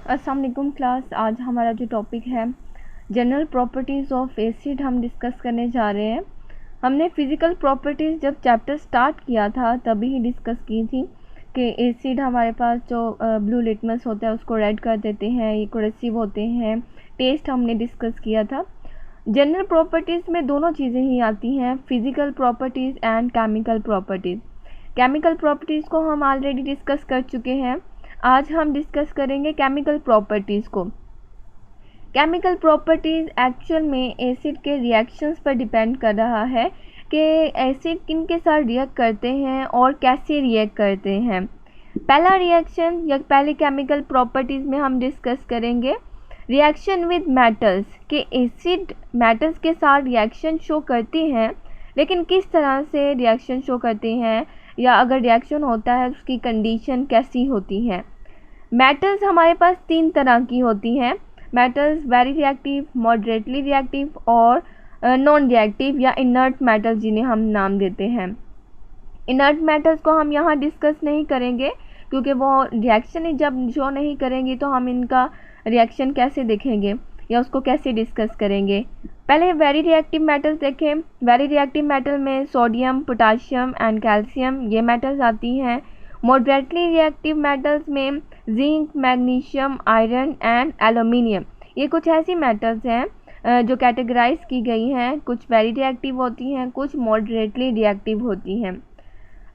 अस्सलाम वालेकुम क्लास। आज हमारा जो टॉपिक है जनरल प्रॉपर्टीज़ ऑफ एसिड हम डिस्कस करने जा रहे हैं। हमने फिज़िकल प्रॉपर्टीज़ जब चैप्टर स्टार्ट किया था तभी ही डिस्कस की थी कि एसिड हमारे पास जो ब्लू लिटमस होता है उसको रेड कर देते हैं, ये कोरेसिव होते हैं। टेस्ट हमने डिस्कस किया था। जनरल प्रॉपर्टीज़ में दोनों चीज़ें ही आती हैं, physical properties and chemical properties. Chemical properties को हम ऑलरेडी डिस्कस कर चुके हैं। आज हम डिस्कस करेंगे केमिकल प्रॉपर्टीज़ को। केमिकल प्रॉपर्टीज़ एक्चुअल में एसिड के रिएक्शंस पर डिपेंड कर रहा है कि एसिड किन के साथ रिएक्ट करते हैं और कैसे रिएक्ट करते हैं। पहला रिएक्शन या पहले केमिकल प्रॉपर्टीज़ में हम डिस्कस करेंगे रिएक्शन विद मेटल्स, कि एसिड मेटल्स के साथ रिएक्शन शो करती हैं, लेकिन किस तरह से रिएक्शन शो करते हैं या अगर रिएक्शन होता है उसकी कंडीशन कैसी होती है। मेटल्स हमारे पास तीन तरह की होती हैं। Metals very reactive, moderately reactive और नॉन रिएक्टिव या इनर्ट मेटल्स जिन्हें हम नाम देते हैं। इनर्ट मेटल्स को हम यहाँ डिस्कस नहीं करेंगे क्योंकि वो रिएक्शन ही जब शो नहीं करेंगी तो हम इनका रिएक्शन कैसे देखेंगे या उसको कैसे डिस्कस करेंगे। पहले वेरी रिएक्टिव मेटल्स देखें। वेरी रिएक्टिव मेटल में सोडियम, पोटाशियम एंड कैल्शियम ये मेटल्स आती हैं। मॉडरेटली रिएक्टिव मेटल्स में zinc, magnesium, iron and aluminium ये कुछ ऐसी मेटल्स हैं जो कैटेगराइज की गई हैं। कुछ वेरी रिएक्टिव होती हैं, कुछ मॉडरेटली रिएक्टिव होती हैं।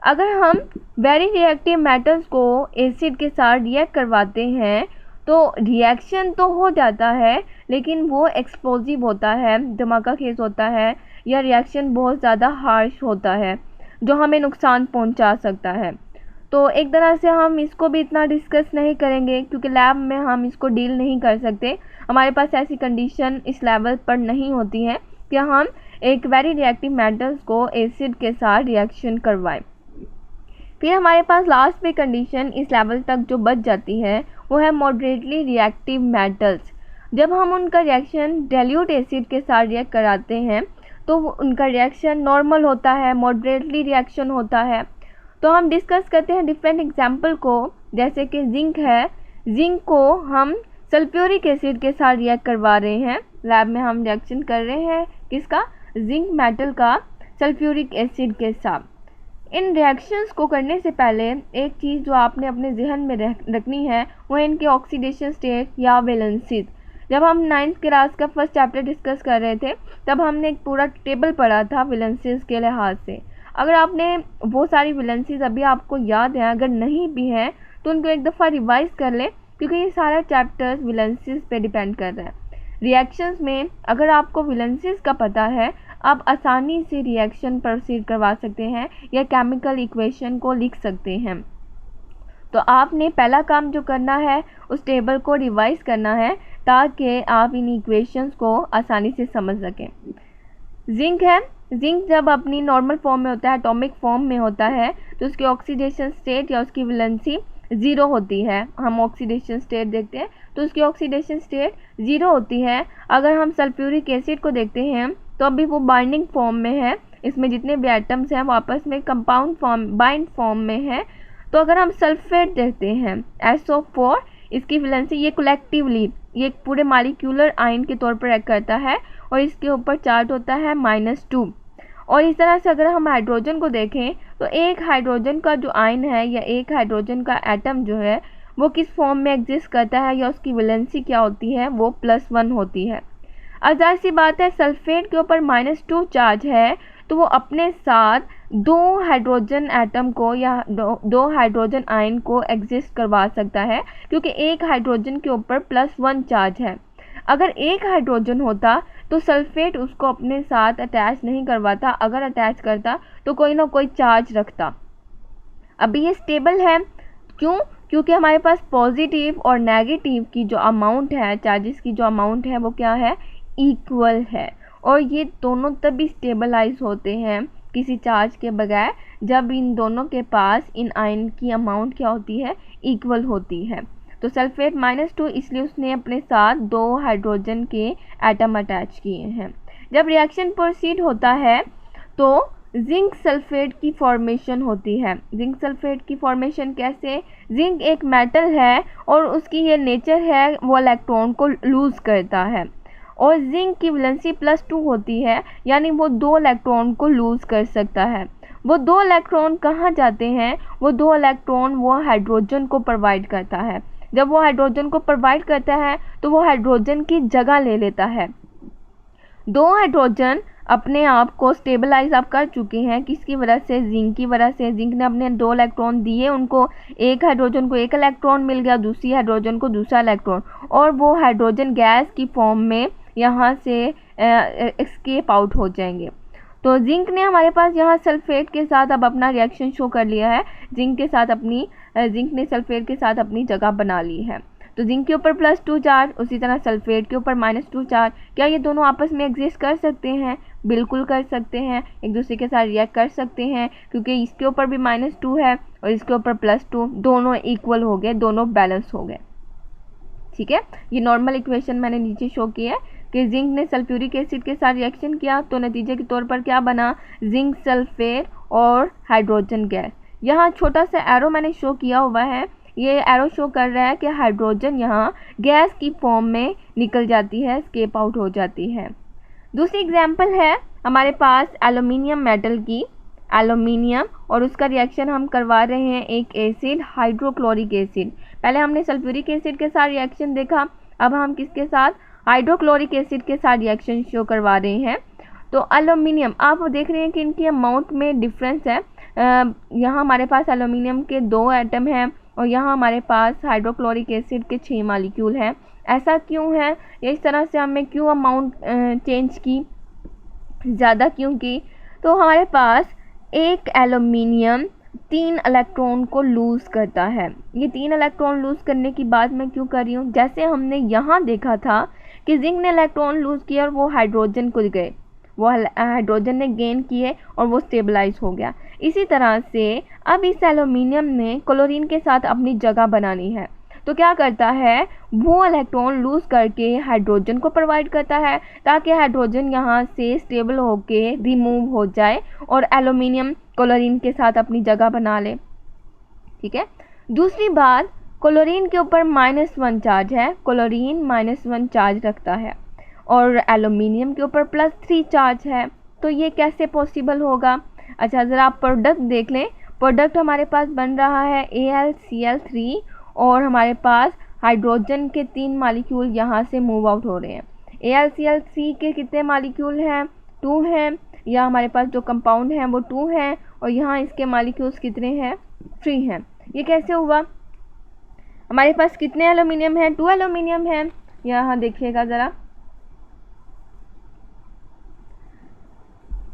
अगर हम वेरी रिएक्टिव मेटल्स को एसिड के साथ रिएक्ट करवाते हैं तो रिएक्शन तो हो जाता है लेकिन वो एक्सप्लोजिव होता है, धमाका खेज होता है या रिएक्शन बहुत ज़्यादा हार्श होता है जो हमें नुकसान पहुंचा सकता है। तो एक तरह से हम इसको भी इतना डिस्कस नहीं करेंगे क्योंकि लैब में हम इसको डील नहीं कर सकते। हमारे पास ऐसी कंडीशन इस लेवल पर नहीं होती है कि हम एक वेरी रिएक्टिव मेटल्स को एसिड के साथ रिएक्शन करवाएं। फिर हमारे पास लास्ट में कंडीशन इस लेवल तक जो बच जाती है वो है मॉडरेटली रिएक्टिव मेटल्स। जब हम उनका रिएक्शन डाइल्यूट एसिड के साथ रिएक्ट कराते हैं तो उनका रिएक्शन नॉर्मल होता है, मॉडरेटली रिएक्शन होता है। तो हम डिस्कस करते हैं डिफरेंट एग्जाम्पल को, जैसे कि जिंक है। जिंक को हम सल्फ्यूरिक एसिड के साथ रिएक्ट करवा रहे हैं। लैब में हम रिएक्शन कर रहे हैं किसका, जिंक मेटल का सल्फ्यूरिक एसिड के साथ। इन रिएक्शंस को करने से पहले एक चीज़ जो आपने अपने जहन में रखनी है वो है इनके ऑक्सीडेशन स्टेट या वैलेंसीज। जब हम 9th क्लास का फर्स्ट चैप्टर डिस्कस कर रहे थे तब हमने एक पूरा टेबल पढ़ा था वैलेंसीज के लिहाज से। अगर आपने वो सारी वैलेंसीज अभी आपको याद है, अगर नहीं भी हैं तो उनको एक दफ़ा रिवाइज कर लें क्योंकि ये सारा चैप्टर्स वैलेंसीज पे डिपेंड कर रहा है। रिएक्शंस में अगर आपको वैलेंसीज का पता है आप आसानी से रिएक्शन प्रोसीड करवा सकते हैं या केमिकल इक्वेशन को लिख सकते हैं। तो आपने पहला काम जो करना है उस टेबल को रिवाइज करना है ताकि आप इन इक्वेशंस को आसानी से समझ सकें। जिंक है, जिंक जब अपनी नॉर्मल फॉर्म में होता है, एटॉमिक फॉर्म में होता है, तो उसकी ऑक्सीडेशन स्टेट या उसकी वैलेंसी 0 होती है। हम ऑक्सीडेशन स्टेट देखते हैं तो उसकी ऑक्सीडेशन स्टेट 0 होती है। अगर हम सल्फ्यूरिक एसिड को देखते हैं तो अभी वो बाइंडिंग फॉर्म में है, इसमें जितने भी एटम्स हैं वो आपस में कंपाउंड फॉर्म, बाइंड फॉर्म में है। तो अगर हम सल्फेट देखते हैं SO4, इसकी वैलेंसी ये कलेक्टिवली ये पूरे मॉलिक्यूलर आयन के तौर पर एक्ट करता है और इसके ऊपर चार्ज होता है -2। और इस तरह से अगर हम हाइड्रोजन को देखें तो एक हाइड्रोजन का जो आयन है या एक हाइड्रोजन का एटम जो है वो किस फॉर्म में एग्जिस्ट करता है या उसकी वैलेंसी क्या होती है, वो +1 होती है। अब जाहिर सी बात है सल्फेट के ऊपर -2 चार्ज है तो वो अपने साथ 2 हाइड्रोजन एटम को या दो हाइड्रोजन आयन को एग्जिस्ट करवा सकता है क्योंकि एक हाइड्रोजन के ऊपर +1 चार्ज है। अगर एक हाइड्रोजन होता तो सल्फेट उसको अपने साथ अटैच नहीं करवाता, अगर अटैच करता तो कोई ना कोई चार्ज रखता। अभी ये स्टेबल है, क्यों? क्योंकि हमारे पास पॉजिटिव और नेगेटिव की जो अमाउंट है, चार्जेस की जो अमाउंट है वो क्या है, इक्वल है। और ये दोनों तभी स्टेबलाइज होते हैं किसी चार्ज के बगैर जब इन दोनों के पास इन आयन की अमाउंट क्या होती है, इक्वल होती है। तो सल्फेट -2 इसलिए उसने अपने साथ 2 हाइड्रोजन के एटम अटैच किए हैं। जब रिएक्शन प्रोसीड होता है तो जिंक सल्फेट की फॉर्मेशन होती है। जिंक सल्फेट की फॉर्मेशन कैसे? जिंक एक मेटल है और उसकी ये नेचर है वो इलेक्ट्रॉन को लूज करता है, और जिंक की वैलेंसी +2 होती है, यानी वो 2 इलेक्ट्रॉन को लूज कर सकता है। वो 2 इलेक्ट्रॉन कहाँ जाते हैं? वो 2 इलेक्ट्रॉन वो हाइड्रोजन को प्रोवाइड करता है। जब वो हाइड्रोजन को प्रोवाइड करता है तो वो हाइड्रोजन की जगह ले लेता है। 2 हाइड्रोजन अपने आप को स्टेबलाइज आप कर चुके हैं, किसकी वजह से? जिंक की वजह से। जिंक ने अपने 2 इलेक्ट्रॉन दिए उनको, एक हाइड्रोजन को 1 इलेक्ट्रॉन मिल गया, दूसरी हाइड्रोजन को दूसरा इलेक्ट्रॉन, और वो हाइड्रोजन गैस की फॉर्म में यहाँ से एस्केप आउट हो जाएंगे। तो जिंक ने हमारे पास यहाँ सल्फेट के साथ अब अपना रिएक्शन शो कर लिया है। जिंक ने सल्फेट के साथ अपनी जगह बना ली है। तो जिंक के ऊपर +2 चार्ज, उसी तरह सल्फेट के ऊपर -2 चार्ज। क्या ये दोनों आपस में एग्जिस्ट कर सकते हैं? बिल्कुल कर सकते हैं, एक दूसरे के साथ रिएक्ट कर सकते हैं, क्योंकि इसके ऊपर भी -2 है और इसके ऊपर +2, दोनों इक्वल हो गए, दोनों बैलेंस हो गए। ठीक है, ये नॉर्मल इक्वेशन मैंने नीचे शो की है कि जिंक ने सल्फ्यूरिक एसिड के साथ रिएक्शन किया तो नतीजे के तौर पर क्या बना? जिंक सल्फेट और हाइड्रोजन गैस। यहाँ छोटा सा एरो मैंने शो किया हुआ है, ये एरो शो कर रहा है कि हाइड्रोजन यहाँ गैस की फॉर्म में निकल जाती है, एस्केप आउट हो जाती है। दूसरी एग्जांपल है हमारे पास एल्युमिनियम मेटल की, एल्युमिनियम, और उसका रिएक्शन हम करवा रहे हैं एक एसिड, हाइड्रोक्लोरिक एसिड। पहले हमने सल्फ्यूरिक एसिड के साथ रिएक्शन देखा, अब हम किसके साथ? हाइड्रोक्लोरिक एसिड के साथ रिएक्शन शो करवा रहे हैं। तो एल्युमिनियम, आप देख रहे हैं कि इनकी अमाउंट में डिफरेंस है। यहाँ हमारे पास एल्युमिनियम के 2 एटम हैं और यहाँ हमारे पास हाइड्रोक्लोरिक एसिड के 6 मॉलिक्यूल हैं। ऐसा क्यों है? इस तरह से हमने क्यों अमाउंट चेंज की, ज़्यादा क्यों की? तो हमारे पास एक एल्युमिनियम 3 इलेक्ट्रॉन को लूज़ करता है। ये 3 इलेक्ट्रॉन लूज़ करने की बात मैं क्यों कर रही हूँ? जैसे हमने यहाँ देखा था कि जिंक ने इलेक्ट्रॉन लूज़ किया और वो हाइड्रोजन को गए, वो हाइड्रोजन ने गेन किए और वो स्टेबलाइज हो गया। इसी तरह से अब इस एल्युमिनियम ने क्लोरीन के साथ अपनी जगह बनानी है, तो क्या करता है? वो इलेक्ट्रॉन लूज करके हाइड्रोजन को प्रोवाइड करता है ताकि हाइड्रोजन यहाँ से स्टेबल होके रिमूव हो जाए और एल्युमिनियम क्लोरीन के साथ अपनी जगह बना ले। ठीक है, दूसरी बात, क्लोरीन के ऊपर -1 चार्ज है, क्लोरीन -1 चार्ज रखता है, और एल्युमिनियम के ऊपर +3 चार्ज है। तो ये कैसे पॉसिबल होगा? अच्छा, ज़रा आप प्रोडक्ट देख लें। प्रोडक्ट हमारे पास बन रहा है AlCl3 और हमारे पास हाइड्रोजन के 3 मॉलिक्यूल यहाँ से मूव आउट हो रहे हैं। AlCl3 के कितने मॉलिक्यूल हैं? 2 हैं। या हमारे पास जो कंपाउंड हैं वो 2 हैं और यहाँ इसके मॉलिक्यूल्स कितने हैं? 3 हैं। ये कैसे हुआ? हमारे पास कितने एल्युमिनियम हैं? 2 एल्युमिनियम हैं। यहाँ देखिएगा ज़रा,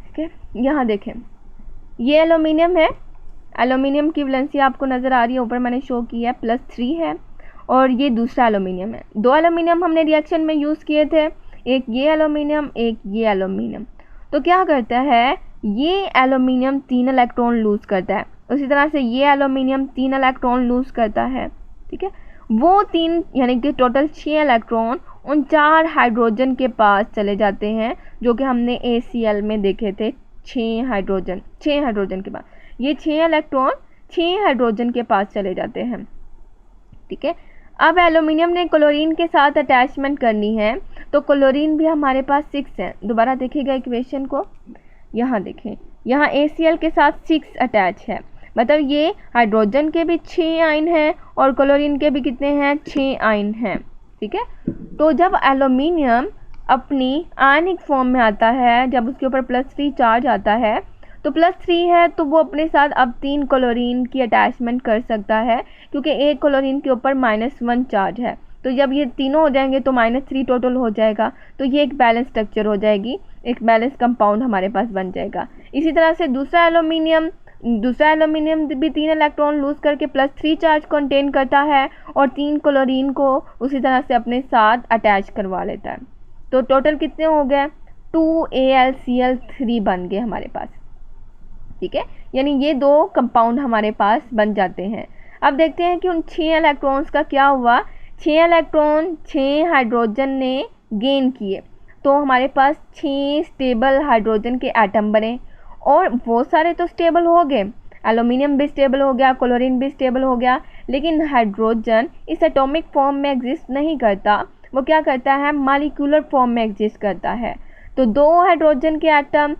ठीक है, यहाँ देखें, ये एल्युमिनियम है, एल्युमिनियम की वैलेंसी आपको नज़र आ रही है, ऊपर मैंने शो किया है, +3 है, और ये दूसरा एल्युमिनियम है। 2 एल्युमिनियम हमने रिएक्शन में यूज़ किए थे, एक ये एल्युमिनियम, एक ये एल्युमिनियम। तो क्या करता है? ये एल्युमिनियम 3 इलेक्ट्रॉन लूज़ करता है, उसी तरह से ये एल्युमिनियम 3 इलेक्ट्रॉन लूज़ करता है। ठीक है, वो 3 यानी कि टोटल 6 इलेक्ट्रॉन उन 4 हाइड्रोजन के पास चले जाते हैं जो कि हमने ACl में देखे थे। 6 हाइड्रोजन के पास, ये 6 इलेक्ट्रॉन 6 हाइड्रोजन के पास चले जाते हैं। ठीक है, अब एल्युमिनियम ने क्लोरीन के साथ अटैचमेंट करनी है, तो क्लोरीन भी हमारे पास 6 है। दोबारा देखिएगा इक्वेशन को, यहाँ देखें, यहाँ ACl के साथ 6 अटैच है, मतलब ये हाइड्रोजन के भी 6 आयन हैं और क्लोरीन के भी कितने हैं? 6 आयन हैं। ठीक है, तो जब एल्युमिनियम अपनी आयनिक फॉर्म में आता है, जब उसके ऊपर +3 चार्ज आता है, तो +3 है तो वो अपने साथ अब 3 क्लोरीन की अटैचमेंट कर सकता है, क्योंकि एक क्लोरीन के ऊपर -1 चार्ज है। तो जब ये तीनों हो जाएंगे तो -3 टोटल हो जाएगा, तो ये एक बैलेंस स्ट्रक्चर हो जाएगी, एक बैलेंस कंपाउंड हमारे पास बन जाएगा। इसी तरह से दूसरा एल्युमिनियम भी 3 इलेक्ट्रॉन लूज़ करके +3 चार्ज कंटेन करता है और 3 क्लोरीन को उसी तरह से अपने साथ अटैच करवा लेता है। तो टोटल कितने हो गए? 2 AlCl3 बन गए हमारे पास। ठीक है, यानी ये 2 कंपाउंड हमारे पास बन जाते हैं। अब देखते हैं कि उन 6 इलेक्ट्रॉन्स का क्या हुआ। 6 इलेक्ट्रॉन 6 हाइड्रोजन ने गेन किए, तो हमारे पास 6 स्टेबल हाइड्रोजन के एटम बने और वो सारे तो स्टेबल हो गए, एल्यूमिनियम भी स्टेबल हो गया, क्लोरीन भी स्टेबल हो गया, लेकिन हाइड्रोजन इस एटॉमिक फॉर्म में एग्जिस्ट नहीं करता, वो क्या करता है, मॉलिक्यूलर फॉर्म में एग्जिस्ट करता है। तो दो हाइड्रोजन के एटम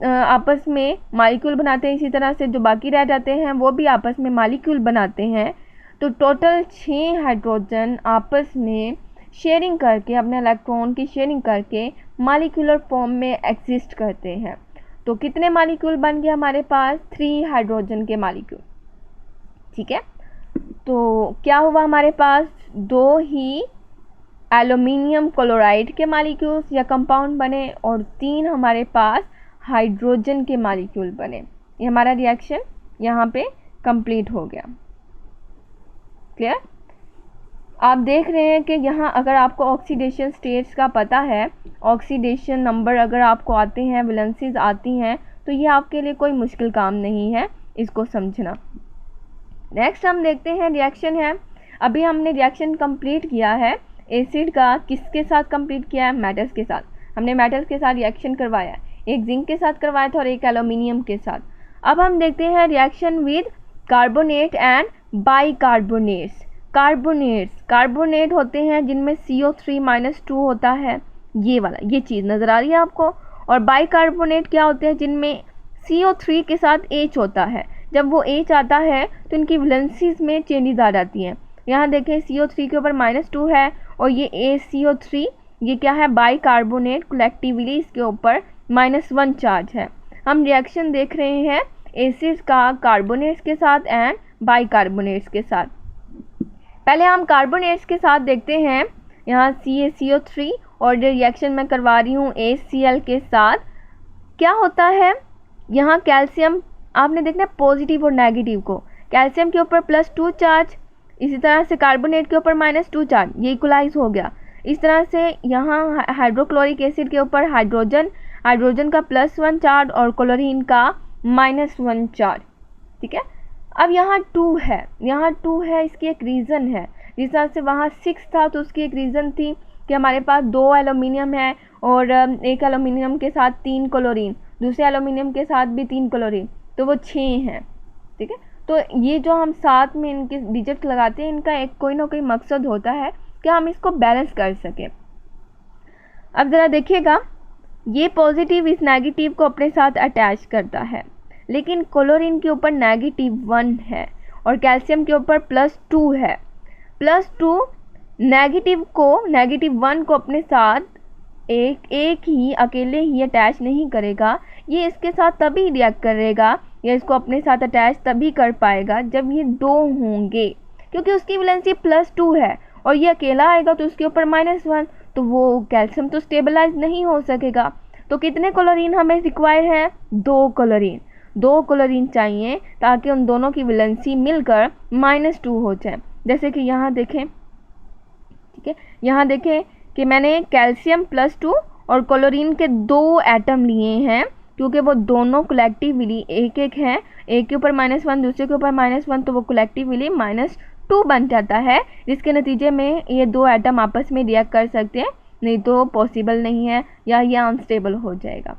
आपस में मॉलिक्यूल बनाते हैं, इसी तरह से जो बाकी रह जाते हैं वो भी आपस में मॉलिक्यूल बनाते हैं। तो टोटल 6 हाइड्रोजन आपस में शेयरिंग करके, अपने इलेक्ट्रॉन की शेयरिंग करके मॉलिक्यूलर फॉर्म में एग्जिस्ट करते हैं। तो कितने मॉलिक्यूल बन गए हमारे पास, 3 हाइड्रोजन के मॉलिक्यूल। ठीक है, तो क्या हुआ हमारे पास, 2 ही एल्यूमिनियम क्लोराइड के मॉलिक्यूल्स या कंपाउंड बने और 3 हमारे पास हाइड्रोजन के मॉलिक्यूल बने। ये हमारा रिएक्शन यहाँ पे कंप्लीट हो गया। क्लियर? आप देख रहे हैं कि यहाँ अगर आपको ऑक्सीडेशन स्टेट्स का पता है, ऑक्सीडेशन नंबर अगर आपको आते हैं, वैलेंसीज आती हैं, तो ये आपके लिए कोई मुश्किल काम नहीं है इसको समझना। नेक्स्ट हम देखते हैं रिएक्शन है। अभी हमने रिएक्शन कंप्लीट किया है एसिड का, किसके साथ कंप्लीट किया है, मेटल्स के साथ। हमने मेटल्स के साथ रिएक्शन करवाया, एक जिंक के साथ करवाया था और एक एल्यूमिनियम के साथ। अब हम देखते हैं reaction with carbonate and bicarbonates. Carbonate होते हैं जिनमें CO3-2 होता है, ये वाला, ये चीज़ नज़र आ रही है आपको। और बाइकार्बोनेट क्या होते हैं, जिनमें CO3 के साथ H होता है। जब वो H आता है तो इनकी वैलेंसीज में चेंजेस आ जाती हैं। यहाँ देखें CO3 के ऊपर -2 है और ये ACO3, ये क्या है, बाइकार्बोनेट, कलेक्टिवली इसके ऊपर -1 चार्ज है। हम रिएक्शन देख रहे हैं एसिड्स का कार्बोनेट्स के साथ एंड बाइकार्बोनेट्स के साथ। पहले हम कार्बोनेट्स के साथ देखते हैं, यहाँ CaCO3 और रिएक्शन मैं करवा रही हूँ HCl के साथ। क्या होता है, यहाँ कैल्शियम आपने देखना है पॉजिटिव और नेगेटिव को, कैल्शियम के ऊपर +2 चार्ज, इसी तरह से कार्बोनेट के ऊपर -2 चार्ज, ये इक्वलाइज हो गया। इस तरह से यहाँ हाइड्रोक्लोरिक एसिड के ऊपर हाइड्रोजन का +1 चार्ज और क्लोरीन का -1 चार्ज। ठीक है, अब यहाँ 2 है, इसकी एक रीज़न है। जिस तरह से वहाँ 6 था तो उसकी एक रीज़न थी कि हमारे पास 2 एल्यूमिनियम है और एक एल्यूमिनियम के साथ 3 क्लोरीन, दूसरे एल्यूमिनियम के साथ भी 3 क्लोरीन, तो वो 6 हैं। ठीक है, तो ये जो हम साथ में इनके डिजिट लगाते हैं, इनका एक कोई ना कोई मकसद होता है कि हम इसको बैलेंस कर सकें। अब ज़रा देखिएगा, ये पॉजिटिव इस नेगेटिव को अपने साथ अटैच करता है, लेकिन क्लोरीन के ऊपर -1 है और कैल्शियम के ऊपर +2 है। +2 -1 को अपने साथ एक ही अकेले ही अटैच नहीं करेगा, ये इसके साथ तभी रिएक्ट करेगा या इसको अपने साथ अटैच तभी कर पाएगा जब ये 2 होंगे, क्योंकि उसकी वैलेंसी +2 है और ये अकेला आएगा तो उसके ऊपर -1, तो वो कैल्शियम तो स्टेबलाइज नहीं हो सकेगा। तो कितने क्लोरीन हमें रिक्वायर है, 2 क्लोरीन चाहिए ताकि उन दोनों की वैलेंसी मिलकर -2 हो जाए। जैसे कि यहाँ देखें, ठीक है, यहाँ देखें कि मैंने कैल्शियम +2 और क्लोरीन के 2 एटम लिए हैं, क्योंकि वो दोनों कलेक्टिवली एक हैं, एक के ऊपर -1 दूसरे के ऊपर -1, तो वो कलेक्टिवली -2 बन जाता है, जिसके नतीजे में ये 2 एटम आपस में रिएक्ट कर सकते हैं, नहीं तो पॉसिबल नहीं है या ये अनस्टेबल हो जाएगा।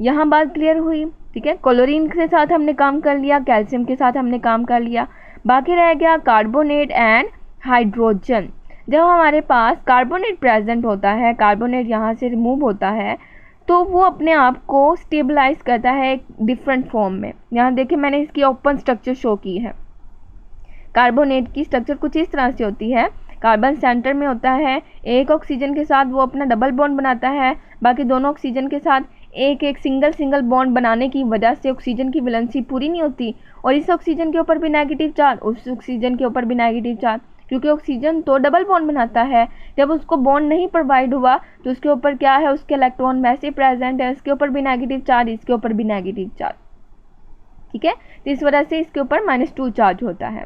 यहाँ बात क्लियर हुई? ठीक है, क्लोरीन के साथ हमने काम कर लिया, कैल्शियम के साथ हमने काम कर लिया, बाकी रह गया कार्बोनेट एंड हाइड्रोजन। जब हमारे पास कार्बोनेट प्रेजेंट होता है, कार्बोनेट यहाँ से रिमूव होता है, तो वो अपने आप को स्टेबलाइज करता है एक डिफरेंट फॉर्म में। यहाँ देखिए मैंने इसकी ओपन स्ट्रक्चर शो की है। कार्बोनेट की स्ट्रक्चर कुछ इस तरह से होती है, कार्बन सेंटर में होता है, एक ऑक्सीजन के साथ वो अपना डबल बॉन्ड बनाता है, बाकी दोनों ऑक्सीजन के साथ एक सिंगल बॉन्ड बनाने की वजह से ऑक्सीजन की वैलेंसी पूरी नहीं होती, और इस ऑक्सीजन के ऊपर भी नेगेटिव चार्ज, उस ऑक्सीजन के ऊपर भी नेगेटिव चार्ज, क्योंकि ऑक्सीजन तो डबल बॉन्ड बनाता है। जब उसको बॉन्ड नहीं प्रोवाइड हुआ तो उसके ऊपर क्या है, उसके इलेक्ट्रॉन वैसे प्रेजेंट है, इसके ऊपर भी नेगेटिव चार्ज, इसके ऊपर भी नेगेटिव चार्ज। ठीक है, तो इस वजह से इसके ऊपर -2 चार्ज होता है।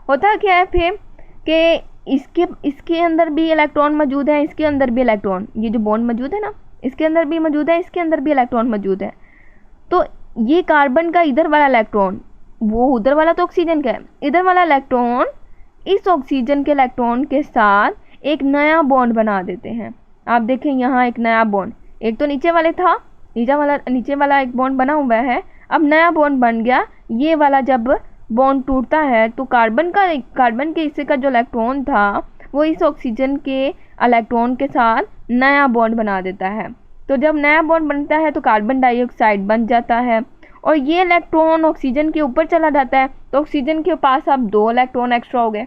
होता क्या है फिर कि इसके अंदर भी इलेक्ट्रॉन मौजूद है, इसके अंदर भी इलेक्ट्रॉन, ये जो बॉन्ड मौजूद है ना, इसके अंदर भी मौजूद है, इसके अंदर भी इलेक्ट्रॉन मौजूद है। तो ये कार्बन का इधर वाला इलेक्ट्रॉन, वो उधर वाला तो ऑक्सीजन का है, इधर वाला इलेक्ट्रॉन इस ऑक्सीजन के इलेक्ट्रॉन के साथ एक नया बॉन्ड बना देते हैं। आप देखें यहाँ एक नया बॉन्ड, एक तो नीचे वाले था नीचे वाला एक बॉन्ड बना हुआ है, अब नया बॉन्ड बन गया। ये वाला जब बॉन्ड टूटता है तो कार्बन के हिस्से का जो इलेक्ट्रॉन था वो इस ऑक्सीजन के इलेक्ट्रॉन के साथ नया बॉन्ड बना देता है। तो जब नया बॉन्ड बनता है तो कार्बन डाइऑक्साइड बन जाता है और ये इलेक्ट्रॉन ऑक्सीजन के ऊपर चला जाता है, तो ऑक्सीजन के पास अब 2 इलेक्ट्रॉन एक्स्ट्रा हो गए।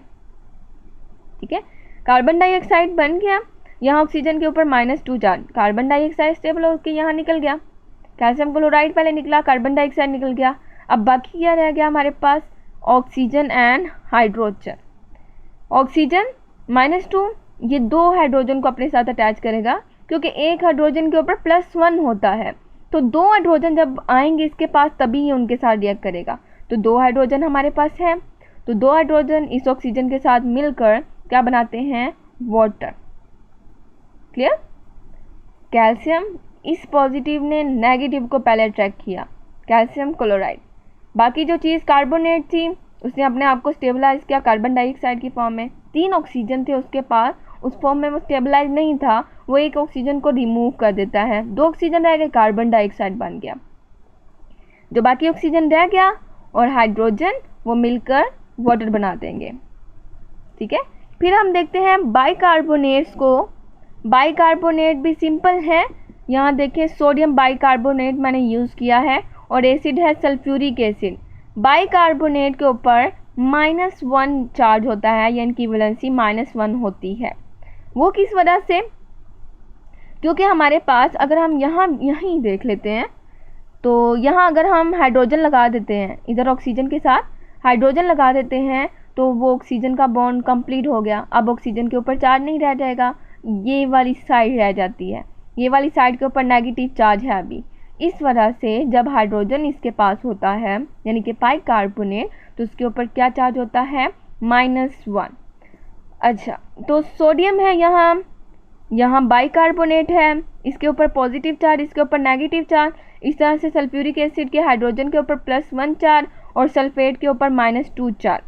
ठीक है, कार्बन डाइऑक्साइड बन गया, यहाँ ऑक्सीजन के ऊपर -2 चार्ज, कार्बन डाइऑक्साइड स्टेबल होकर यहाँ निकल गया। कैल्शियम क्लोराइड पहले निकला, कार्बन डाइऑक्साइड निकल गया। अब बाकी क्या रह गया हमारे पास, ऑक्सीजन एंड हाइड्रोजन। ऑक्सीजन -2 ये 2 हाइड्रोजन को अपने साथ अटैच करेगा, क्योंकि एक हाइड्रोजन के ऊपर +1 होता है, तो 2 हाइड्रोजन जब आएंगे इसके पास तभी ये उनके साथ रिएक्ट करेगा। तो 2 हाइड्रोजन हमारे पास है, तो 2 हाइड्रोजन इस ऑक्सीजन के साथ मिलकर क्या बनाते हैं, वाटर। क्लियर। कैल्शियम, इस पॉजिटिव ने नेगेटिव को पहले अट्रैक्ट किया, कैल्शियम क्लोराइड। बाकी जो चीज़ कार्बोनेट थी उसने अपने आप को स्टेबलाइज किया कार्बन डाइऑक्साइड की फॉर्म में। 3 ऑक्सीजन थे उसके पास, उस फॉर्म में वो स्टेबलाइज नहीं था, वो एक ऑक्सीजन को रिमूव कर देता है, 2 ऑक्सीजन रह गए, कार्बन डाइऑक्साइड बन गया। जो बाकी ऑक्सीजन रह गया और हाइड्रोजन वो मिलकर वाटर बना देंगे। ठीक है, फिर हम देखते हैं बाइकार्बोनेट्स को। बाइकार्बोनेट भी सिंपल है, यहाँ देखिए सोडियम बाइकार्बोनेट मैंने यूज़ किया है और एसिड है सल्फ्यूरिक एसिड। बाइकार्बोनेट के ऊपर -1 चार्ज होता है, यानी कि वैलेंसी -1 होती है। वो किस वजह से, क्योंकि हमारे पास अगर हम यहीं देख लेते हैं तो यहाँ अगर हम हाइड्रोजन लगा देते हैं, इधर ऑक्सीजन के साथ हाइड्रोजन लगा देते हैं तो वो ऑक्सीजन का बॉन्ड कंप्लीट हो गया। अब ऑक्सीजन के ऊपर चार्ज नहीं रह जाएगा, ये वाली साइड रह जाती है, ये वाली साइड के ऊपर नेगेटिव चार्ज है अभी। इस वजह से जब हाइड्रोजन इसके पास होता है यानी कि बाइकार्बोनेट, तो उसके ऊपर क्या चार्ज होता है, -1। अच्छा, तो सोडियम है यहाँ बाइकार्बोनेट है, इसके ऊपर पॉजिटिव चार्ज, इसके ऊपर नेगेटिव चार्ज। इस तरह से सल्फ्यूरिक एसिड के हाइड्रोजन के ऊपर +1 चार्ज और सल्फेट के ऊपर -2 चार्ज।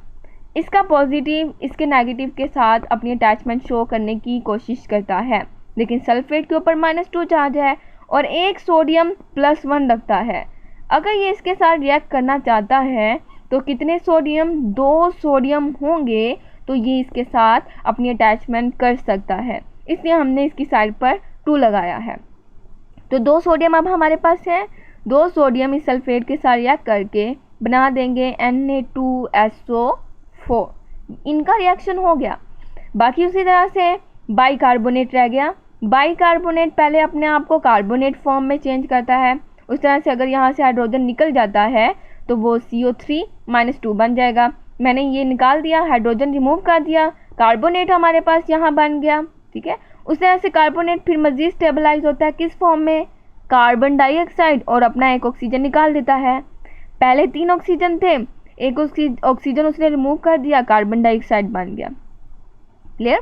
इसका पॉजिटिव इसके नेगेटिव के साथ अपनी अटैचमेंट शो करने की कोशिश करता है, लेकिन सल्फेट के ऊपर -2 चार्ज है और एक सोडियम +1 रखता है। अगर ये इसके साथ रिएक्ट करना चाहता है तो कितने सोडियम, 2 सोडियम होंगे तो ये इसके साथ अपनी अटैचमेंट कर सकता है, इसलिए हमने इसकी साइड पर 2 लगाया है। तो 2 सोडियम अब हमारे पास है, 2 सोडियम इस सल्फेट के साथ रिएक्ट करके बना देंगे Na2SO4। इनका रिएक्शन हो गया। बाकी उसी तरह से बाइकार्बोनेट रह गया। बाइकार्बोनेट पहले अपने आप को कार्बोनेट फॉर्म में चेंज करता है, उस तरह से अगर यहाँ से हाइड्रोजन निकल जाता है तो वो CO3-2 बन जाएगा। मैंने ये निकाल दिया, हाइड्रोजन रिमूव कर दिया, कार्बोनेट हमारे पास यहाँ बन गया। ठीक है, उस तरह से कार्बोनेट फिर मज़ीद स्टेबलाइज होता है किस फॉर्म में, कार्बन डाइऑक्साइड, और अपना एक ऑक्सीजन निकाल देता है। पहले 3 ऑक्सीजन थे, एक ऑक्सीजन उसने रिमूव कर दिया, कार्बन डाइऑक्साइड बन गया। क्लियर।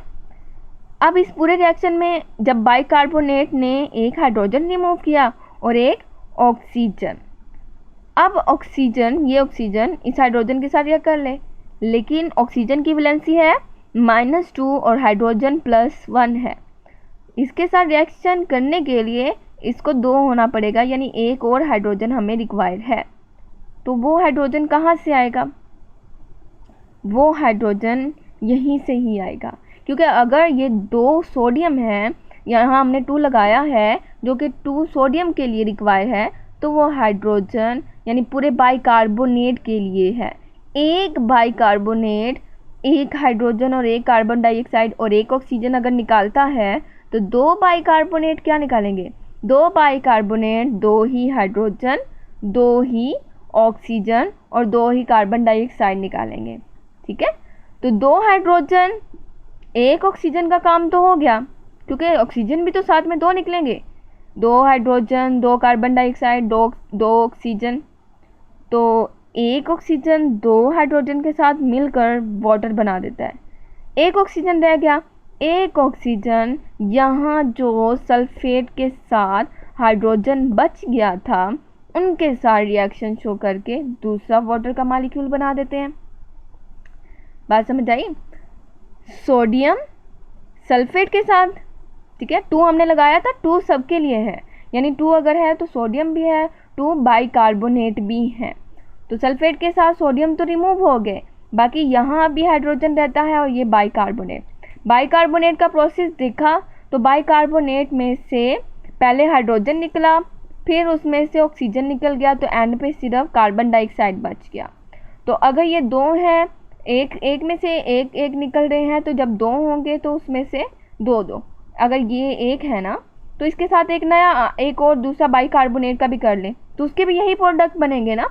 अब इस पूरे रिएक्शन में जब बाइकार्बोनेट ने एक हाइड्रोजन रिमूव किया और एक ऑक्सीजन, अब ऑक्सीजन, ये ऑक्सीजन इस हाइड्रोजन के साथ रिएक्ट कर ले, लेकिन ऑक्सीजन की वैलेंसी है -2 और हाइड्रोजन +1 है। इसके साथ रिएक्शन करने के लिए इसको 2 होना पड़ेगा, यानी एक और हाइड्रोजन हमें रिक्वायर है। तो वो हाइड्रोजन कहाँ से आएगा, वो हाइड्रोजन यहीं से ही आएगा, क्योंकि अगर ये 2 सोडियम है, यहाँ हमने 2 लगाया है जो कि 2 सोडियम के लिए रिक्वायर है, तो वो हाइड्रोजन यानी पूरे बाइकार्बोनेट के लिए है। एक बाइकार्बोनेट एक हाइड्रोजन और एक कार्बन डाइऑक्साइड और एक ऑक्सीजन अगर निकालता है तो 2 बाइकार्बोनेट क्या निकालेंगे, 2 बाइकार्बोनेट 2 ही हाइड्रोजन, 2 ही ऑक्सीजन और 2 ही कार्बन डाइऑक्साइड निकालेंगे। ठीक है, तो 2 हाइड्रोजन 1 ऑक्सीजन का काम तो हो गया, क्योंकि ऑक्सीजन भी तो साथ में 2 निकलेंगे, 2 हाइड्रोजन 2 कार्बन डाइऑक्साइड 2 ऑक्सीजन, तो 1 ऑक्सीजन 2 हाइड्रोजन के साथ मिलकर वाटर बना देता है। 1 ऑक्सीजन रह गया, 1 ऑक्सीजन यहाँ जो सल्फेट के साथ हाइड्रोजन बच गया था उनके साथ रिएक्शन शो करके दूसरा वाटर का मॉलिक्यूल बना देते हैं। बात समझ आई। सोडियम सल्फेट के साथ, ठीक है, 2 हमने लगाया था, 2 सबके लिए है, यानी 2 अगर है तो सोडियम भी है, 2 बाइकार्बोनेट भी है। तो सल्फेट के साथ सोडियम तो रिमूव हो गए, बाकी यहाँ भी हाइड्रोजन रहता है और ये बाइकार्बोनेट का प्रोसेस देखा तो बाइकार्बोनेट में से पहले हाइड्रोजन निकला, फिर उसमें से ऑक्सीजन निकल गया, तो एंड पे सिर्फ कार्बन डाइऑक्साइड बच गया। तो अगर ये 2 हैं, एक में से एक निकल रहे हैं, तो जब 2 होंगे तो उसमें से 2 अगर ये 1 है ना, तो इसके साथ एक और दूसरा बाइकार्बोनेट का भी कर लें तो उसके भी यही प्रोडक्ट बनेंगे ना।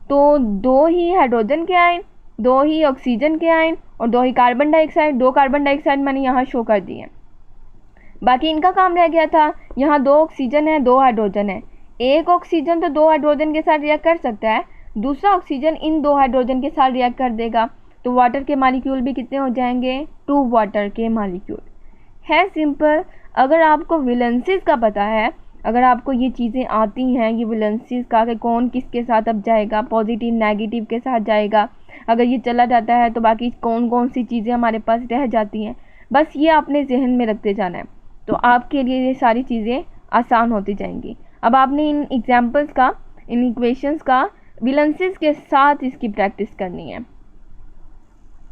तो 2 ही हाइड्रोजन के आयन, 2 ही ऑक्सीजन के आयन और 2 ही कार्बन डाइऑक्साइड। 2 कार्बन डाइऑक्साइड मैंने यहाँ शो कर दिए, बाकी इनका काम रह गया था। यहाँ 2 ऑक्सीजन है, 2 हाइड्रोजन है। एक ऑक्सीजन तो 2 हाइड्रोजन के साथ रिएक्ट कर सकता है, दूसरा ऑक्सीजन इन 2 हाइड्रोजन के साथ रिएक्ट कर देगा, तो वाटर के मॉलिक्यूल भी कितने हो जाएंगे, 2 वाटर के मॉलिक्यूल। है सिंपल। अगर आपको वैलेंसीज का पता है, अगर आपको ये चीज़ें आती हैं, ये वैलेंसीज का कि कौन किसके साथ अब जाएगा, पॉजिटिव नेगेटिव के साथ जाएगा, अगर ये चला जाता है तो बाकी कौन कौन सी चीज़ें हमारे पास रह जाती हैं, बस ये आपने जहन में रखते जाना है, तो आपके लिए ये सारी चीज़ें आसान होती जाएंगी। अब आपने इन एग्जाम्पल्स का, इन इक्वेशंस का वैलेंसीज के साथ इसकी प्रैक्टिस करनी है।